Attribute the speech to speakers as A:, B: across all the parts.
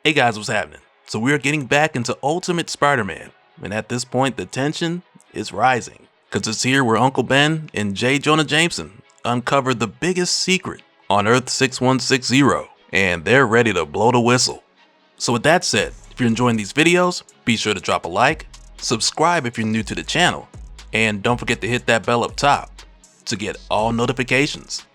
A: Hey guys, what's happening? So we're getting back into Ultimate Spider-Man, and at this point the tension is rising. Cause it's here where Uncle Ben and J. Jonah Jameson uncover the biggest secret on Earth 6160, and they're ready to blow the whistle. So with that said, if you're enjoying these videos, be sure to drop a like, subscribe if you're new to the channel, and don't forget to hit that bell up top to get all notifications.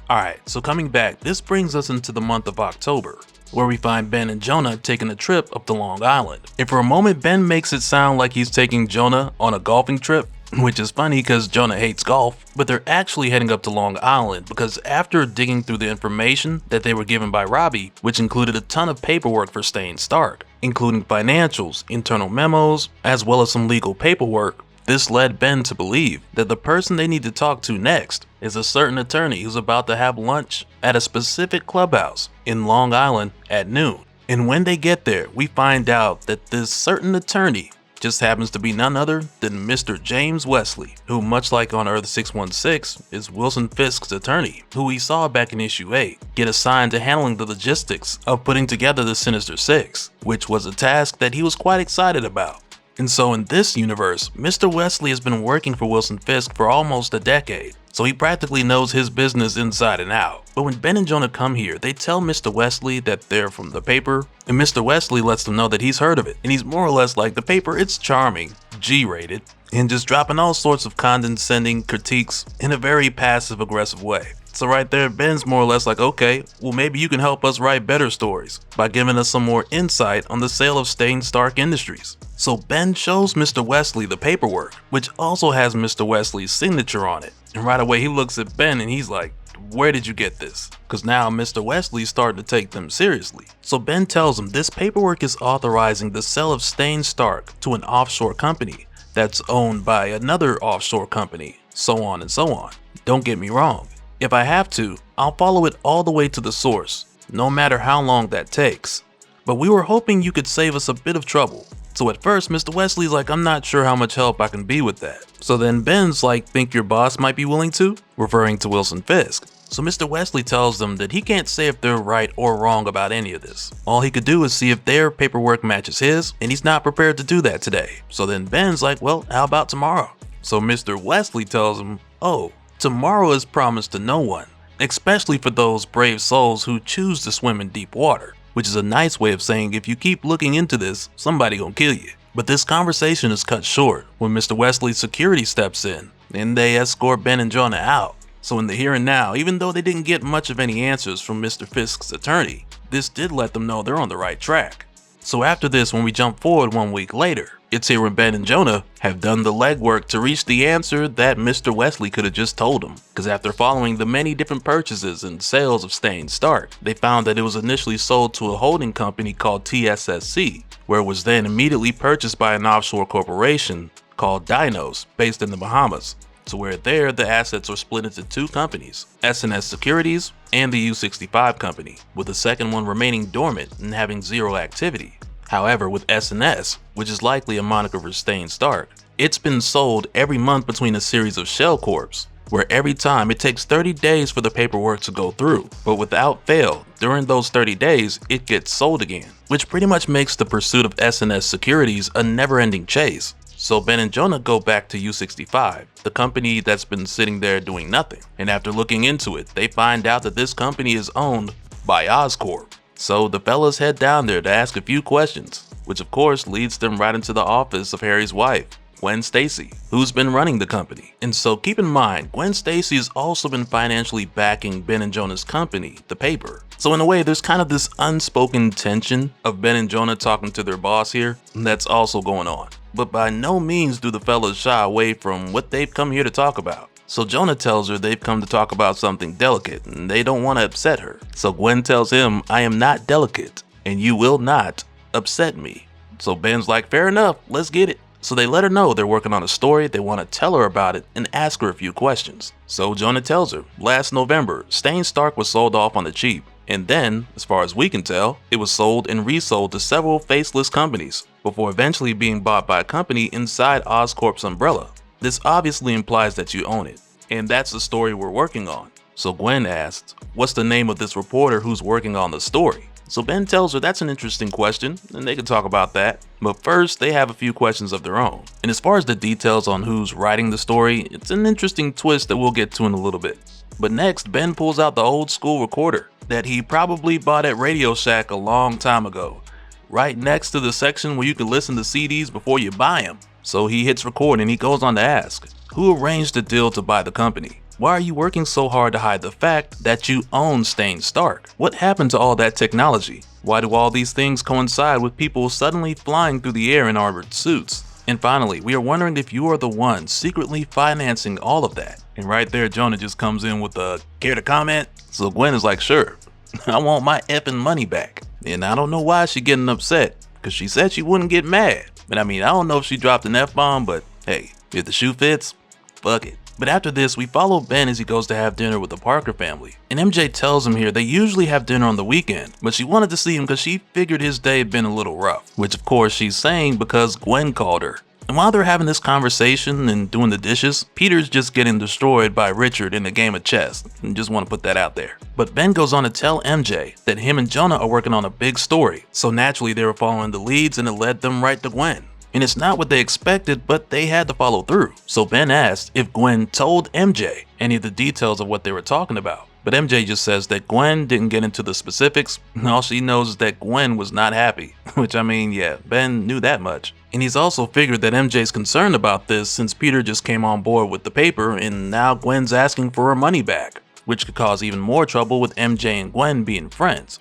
A: Alright, so coming back, this brings us into the month of October, where we find Ben and Jonah taking a trip up to Long Island. And for a moment, Ben makes it sound like he's taking Jonah on a golfing trip, which is funny because Jonah hates golf, but they're actually heading up to Long Island because after digging through the information that they were given by Robbie, which included a ton of paperwork for staying Stark, including financials, internal memos, as well as some legal paperwork, this led Ben to believe that the person they need to talk to next is a certain attorney who's about to have lunch at a specific clubhouse in Long Island at noon. And when they get there, we find out that this certain attorney just happens to be none other than Mr. James Wesley, who much like on Earth 616 is Wilson Fisk's attorney, who we saw back in issue 8 get assigned to handling the logistics of putting together the Sinister Six, which was a task that he was quite excited about. And so in this universe, Mr. Wesley has been working for Wilson Fisk for almost a decade, so he practically knows his business inside and out. But when Ben and Jonah come here, they tell Mr. Wesley that they're from the paper, and Mr. Wesley lets them know that he's heard of it, and he's more or less like, the paper, it's charming, G-rated, and just dropping all sorts of condescending critiques in a very passive-aggressive way. So right there, Ben's more or less like, okay, well maybe you can help us write better stories by giving us some more insight on the sale of Staying Stark Industries. So Ben shows Mr. Wesley the paperwork, which also has Mr. Wesley's signature on it. And right away he looks at Ben and he's like, where did you get this? Because now Mr. Wesley's starting to take them seriously. So Ben tells him this paperwork is authorizing the sale of Staying Stark to an offshore company that's owned by another offshore company, so on and so on. Don't get me wrong. If I have to, I'll follow it all the way to the source, no matter how long that takes. But we were hoping you could save us a bit of trouble. So at first, Mr. Wesley's like, I'm not sure how much help I can be with that. So then Ben's like, think your boss might be willing to? Referring to Wilson Fisk. So Mr. Wesley tells them that he can't say if they're right or wrong about any of this. All he could do is see if their paperwork matches his, and he's not prepared to do that today. So then Ben's like, well, how about tomorrow? So Mr. Wesley tells him, oh, tomorrow is promised to no one, especially for those brave souls who choose to swim in deep water, which is a nice way of saying if you keep looking into this, somebody gonna kill you. But this conversation is cut short when Mr. Wesley's security steps in, and they escort Ben and Jonah out. So in the here and now, even though they didn't get much of any answers from Mr. Fisk's attorney, this did let them know they're on the right track. So after this, when we jump forward 1 week later, it's here when Ben and Jonah have done the legwork to reach the answer that Mr. Wesley could have just told them. Because after following the many different purchases and sales of Staying Stark, they found that it was initially sold to a holding company called TSSC, where it was then immediately purchased by an offshore corporation called Dinos, based in the Bahamas. So where there, the assets are split into two companies, S&S Securities and the U65 company, with the second one remaining dormant and having zero activity. However, with S&S, which is likely a moniker for Staying Stark, it's been sold every month between a series of shell corps, where every time it takes 30 days for the paperwork to go through, but without fail, during those 30 days, it gets sold again, which pretty much makes the pursuit of S&S Securities a never-ending chase. So Ben and Jonah go back to U65, the company that's been sitting there doing nothing, and after looking into it, they find out that this company is owned by Oscorp. So the fellas head down there to ask a few questions, which of course leads them right into the office of Harry's wife, Gwen Stacy, who's been running the company. And so keep in mind, Gwen Stacy has also been financially backing Ben and Jonah's company, the paper. So in a way, there's kind of this unspoken tension of Ben and Jonah talking to their boss here that's also going on. But by no means do the fellas shy away from what they've come here to talk about. So Jonah tells her they've come to talk about something delicate and they don't want to upset her. So Gwen tells him, I am not delicate and you will not upset me. So Ben's like, fair enough, let's get it. So they let her know they're working on a story, they want to tell her about it and ask her a few questions. So Jonah tells her, last November, Staying Stark was sold off on the cheap. And then, as far as we can tell, it was sold and resold to several faceless companies, before eventually being bought by a company inside Oscorp's umbrella. This obviously implies that you own it, and that's the story we're working on. So Gwen asks, what's the name of this reporter who's working on the story? So Ben tells her that's an interesting question, and they can talk about that. But first, they have a few questions of their own. And as far as the details on who's writing the story, it's an interesting twist that we'll get to in a little bit. But next, Ben pulls out the old school recorder that he probably bought at Radio Shack a long time ago, right next to the section where you can listen to CDs before you buy them. So he hits record and he goes on to ask, who arranged the deal to buy the company? Why are you working so hard to hide the fact that you own Stain Stark? What happened to all that technology? Why do all these things coincide with people suddenly flying through the air in armored suits? And finally, we are wondering if you are the one secretly financing all of that. And right there, Jonah just comes in with a care to comment? So Gwen is like, sure, I want my effing money back. And I don't know why she's getting upset, because she said she wouldn't get mad. But I mean, I don't know if she dropped an F-bomb, but hey, if the shoe fits, fuck it. But after this, we follow Ben as he goes to have dinner with the Parker family. And MJ tells him here they usually have dinner on the weekend, but she wanted to see him because she figured his day had been a little rough. Which of course she's saying because Gwen called her. And while they're having this conversation and doing the dishes, Peter's just getting destroyed by Richard in a game of chess. And just want to put that out there. But Ben goes on to tell MJ that him and Jonah are working on a big story. So naturally they were following the leads and it led them right to Gwen. And it's not what they expected, but they had to follow through. So Ben asked if Gwen told MJ any of the details of what they were talking about. But MJ just says that Gwen didn't get into the specifics. All she knows is that Gwen was not happy. Which I mean, yeah, Ben knew that much. And he's also figured that MJ's concerned about this since Peter just came on board with the paper and now Gwen's asking for her money back, which could cause even more trouble with MJ and Gwen being friends.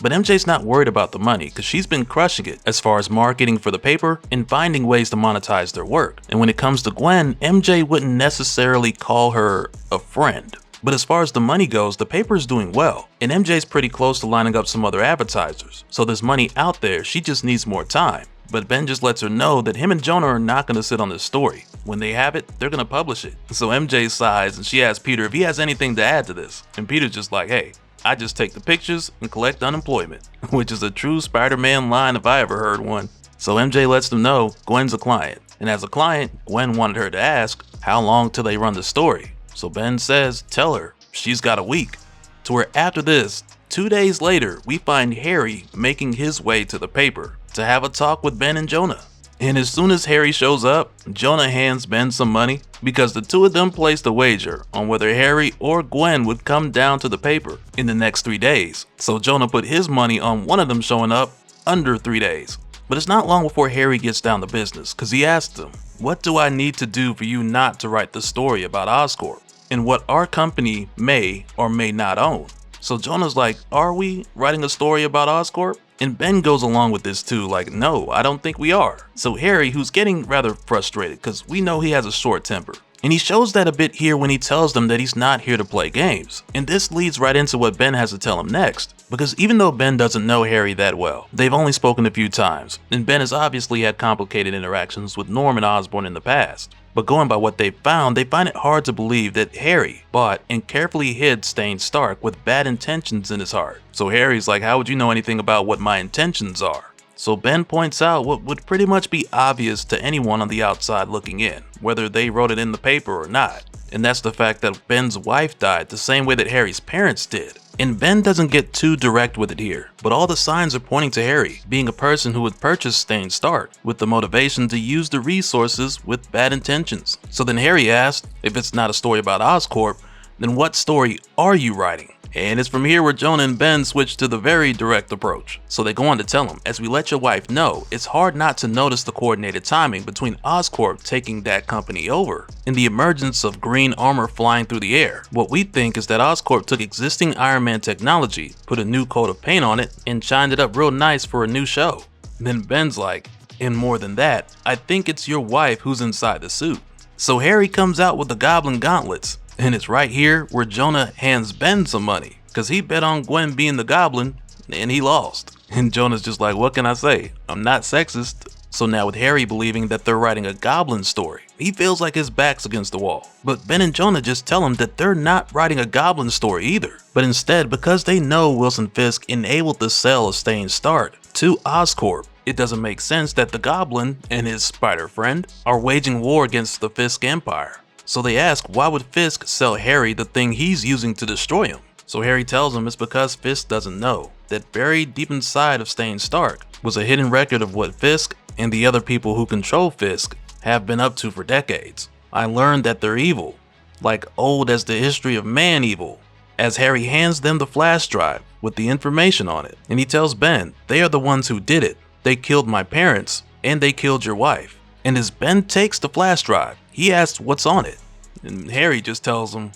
A: But MJ's not worried about the money because she's been crushing it as far as marketing for the paper and finding ways to monetize their work. And when it comes to Gwen, MJ wouldn't necessarily call her a friend. But as far as the money goes, the paper is doing well, and MJ's pretty close to lining up some other advertisers. So there's money out there, she just needs more time. But Ben just lets her know that him and Jonah are not going to sit on this story. When they have it, they're going to publish it. So MJ sighs and she asks Peter if he has anything to add to this. And Peter's just like, hey, I just take the pictures and collect unemployment, which is a true Spider-Man line if I ever heard one. So MJ lets them know Gwen's a client. And as a client, Gwen wanted her to ask how long till they run the story. So Ben says, tell her, she's got a week. To where after this, 2 days later, we find Harry making his way to the paper to have a talk with Ben and Jonah. And as soon as Harry shows up, Jonah hands Ben some money because the two of them placed a wager on whether Harry or Gwen would come down to the paper in the next 3 days. So Jonah put his money on one of them showing up under 3 days. But it's not long before Harry gets down to business because he asks him, what do I need to do for you not to write the story about Oscorp and what our company may or may not own? So Jonah's like, are we writing a story about Oscorp? And Ben goes along with this too, like, no, I don't think we are. So Harry, who's getting rather frustrated because we know he has a short temper. And he shows that a bit here when he tells them that he's not here to play games. And this leads right into what Ben has to tell him next. Because even though Ben doesn't know Harry that well, they've only spoken a few times. And Ben has obviously had complicated interactions with Norm and Osborn in the past. But going by what they've found, they find it hard to believe that Harry bought and carefully hid Stain Stark with bad intentions in his heart. So Harry's like, how would you know anything about what my intentions are? So Ben points out what would pretty much be obvious to anyone on the outside looking in, whether they wrote it in the paper or not. And that's the fact that Ben's wife died the same way that Harry's parents did. And Ben doesn't get too direct with it here, but all the signs are pointing to Harry being a person who would purchase Stain Stark with the motivation to use the resources with bad intentions. So then Harry asked, if it's not a story about Oscorp, then what story are you writing? And it's from here where Jonah and Ben switch to the very direct approach. So they go on to tell him, as we let your wife know, it's hard not to notice the coordinated timing between Oscorp taking that company over and the emergence of green armor flying through the air. What we think is that Oscorp took existing Iron Man technology, put a new coat of paint on it, and shined it up real nice for a new show. Then Ben's like, and more than that, I think it's your wife who's inside the suit. So Harry comes out with the Goblin Gauntlets. And it's right here where Jonah hands Ben some money, because he bet on Gwen being the Goblin, and he lost. And Jonah's just like, what can I say? I'm not sexist. So now with Harry believing that they're writing a Goblin story, he feels like his back's against the wall. But Ben and Jonah just tell him that they're not writing a Goblin story either. But instead, because they know Wilson Fisk enabled the sale of Stain Stark to Oscorp, it doesn't make sense that the Goblin and his spider friend are waging war against the Fisk Empire. So they ask why would Fisk sell Harry the thing he's using to destroy him? So Harry tells him it's because Fisk doesn't know that buried deep inside of Stain Stark was a hidden record of what Fisk and the other people who control Fisk have been up to for decades. I learned that they're evil, like old as the history of man evil, as Harry hands them the flash drive with the information on it. And he tells Ben, they are the ones who did it. They killed my parents and they killed your wife. And as Ben takes the flash drive, he asks what's on it. And Harry just tells him,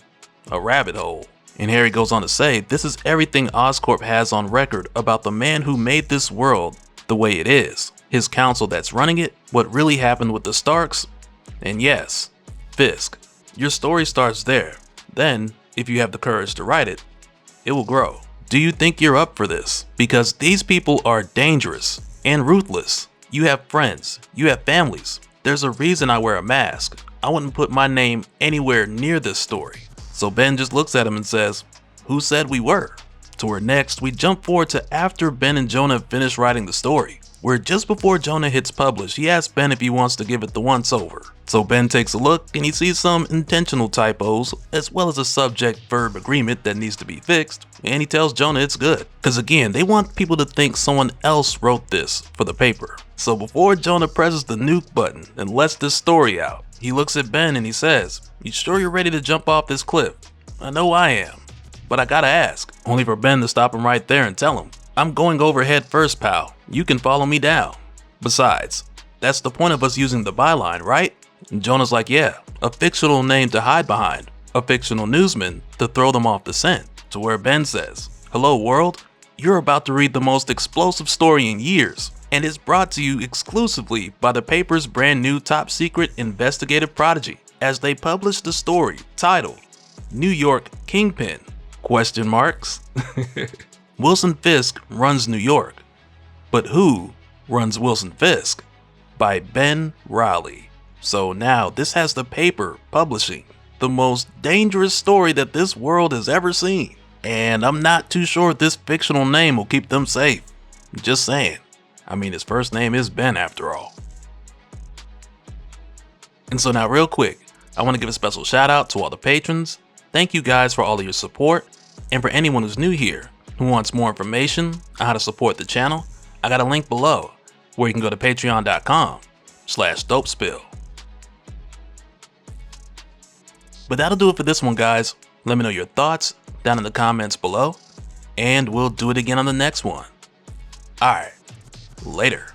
A: a rabbit hole. And Harry goes on to say, this is everything Oscorp has on record about the man who made this world the way it is. His council that's running it, what really happened with the Starks, and yes, Fisk. Your story starts there. Then, if you have the courage to write it, it will grow. Do you think you're up for this? Because these people are dangerous and ruthless. You have friends, you have families. There's a reason I wear a mask. I wouldn't put my name anywhere near this story. So Ben just looks at him and says, who said we were? To where next we jump forward to after Ben and Jonah finish writing the story, where just before Jonah hits publish, he asks Ben if he wants to give it the once over. So Ben takes a look and he sees some intentional typos as well as a subject-verb agreement that needs to be fixed, and he tells Jonah it's good. Cause again, they want people to think someone else wrote this for the paper. So before Jonah presses the nuke button and lets this story out, he looks at Ben and he says, you sure you're ready to jump off this cliff? I know I am, but I gotta ask. Only for Ben to stop him right there and tell him, I'm going over head first, pal. You can follow me down. Besides, that's the point of us using the byline, right? And Jonah's like, yeah, a fictional name to hide behind, a fictional newsman to throw them off the scent. To where Ben says, hello world, you're about to read the most explosive story in years, and it's brought to you exclusively by the paper's brand new top secret investigative prodigy, as they publish the story titled New York Kingpin, ? Wilson Fisk runs New York, but who runs Wilson Fisk? By Ben Reilly. So now this has the paper publishing the most dangerous story that this world has ever seen. And I'm not too sure if this fictional name will keep them safe. Just saying. I mean, his first name is Ben after all. And so now real quick, I want to give a special shout out to all the patrons. Thank you guys for all of your support. And for anyone who's new here, who wants more information on how to support the channel, I got a link below where you can go to patreon.com/dopespill. But that'll do it for this one, guys. Let me know your thoughts down in the comments below, and we'll do it again on the next one. Alright, later.